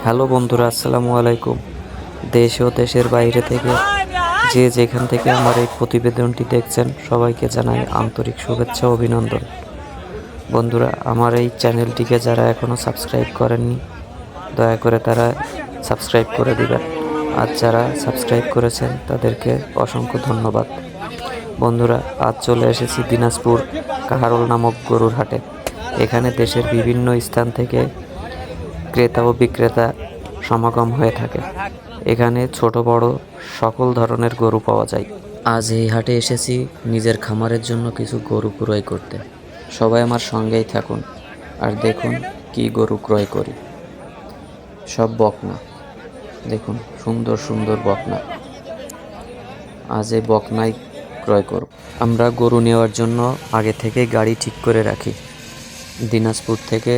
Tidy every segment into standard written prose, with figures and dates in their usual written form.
Hello বন্ধুরা, আসসালামু আলাইকুম। দেশ ও দেশের বাইরে থেকে যে যেখান থেকে আমার এই প্রতিবেদনটি দেখছেন সবাইকে জানাই আন্তরিক শুভেচ্ছা ও অভিনন্দন। বন্ধুরা, আমার এই চ্যানেলটিকে যারা এখনও সাবস্ক্রাইব করেননি দয়া করে তারা সাবস্ক্রাইব করে দিবেন, আর যারা সাবস্ক্রাইব করেছেন তাদেরকে অসংখ্য ধন্যবাদ। বন্ধুরা, আজ চলে এসেছি দিনাজপুর কাহারোল নামক গরুর হাটে। এখানে দেশের বিভিন্ন স্থান থেকে ক্রেতা ও বিক্রেতা সমাগম হয়ে থাকে। এখানে ছোট বড় সকল ধরনের গরু পাওয়া যায়। আজ এই হাটে এসেছি নিজের খামারের জন্য কিছু গরু ক্রয় করতে। সবাই আমার সঙ্গেই থাকুন আর দেখুন কি গরু ক্রয় করি। সব বকনা, দেখুন সুন্দর সুন্দর বকনা। আজ এই বকনাই ক্রয় করব। আমরা গরু নেওয়ার জন্য আগে থেকে গাড়ি ঠিক করে রাখি। দিনাজপুর থেকে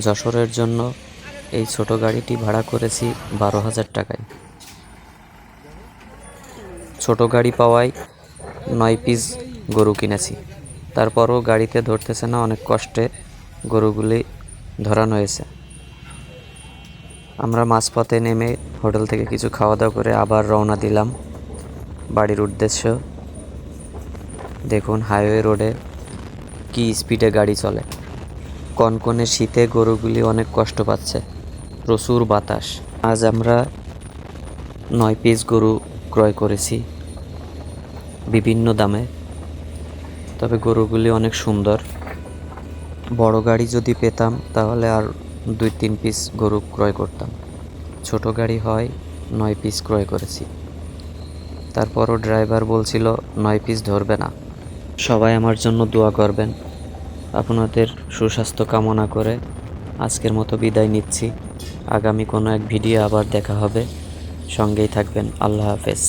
যশোরের জন্য এই ছোট গাড়িটি ভাড়া করেছি 12,000 টাকায়। ছোট গাড়ি পাওয়ায় 9 পিস গরু কিনেছি। তারপরও গাড়িতে ধরতেছে না, অনেক কষ্টে গরুগুলি ধরানো হয়েছে। আমরা মাঝপথে নেমে হোটেল থেকে কিছু খাওয়া দাওয়া করে আবার রওনা দিলাম বাড়ির উদ্দেশ্য। দেখুন হাইওয়ে রোডে কি স্পিডে গাড়ি চলে। কনকনে শীতে গরুগুলি অনেক কষ্ট পাচ্ছে, প্রচুর বাতাস। আজ আমরা 9 পিস গরু ক্রয় করেছি বিভিন্ন দামে, তবে গরুগুলি অনেক সুন্দর। বড় গাড়ি যদি পেতাম তাহলে আর 2-3 পিস গরু ক্রয় করতাম। ছোট গাড়ি হয় 9 পিস ক্রয় করেছি। তারপরও ড্রাইভার বলছিল 9 পিস ধরবে না। সবাই আমার জন্য দোয়া করবেন। আপনাদের সুস্বাস্থ্য কামনা করে আজকের মতো বিদায় নিচ্ছি। আগামী কোনো এক ভিডিও আবার দেখা হবে। সঙ্গেই থাকবেন। আল্লাহ হাফেজ।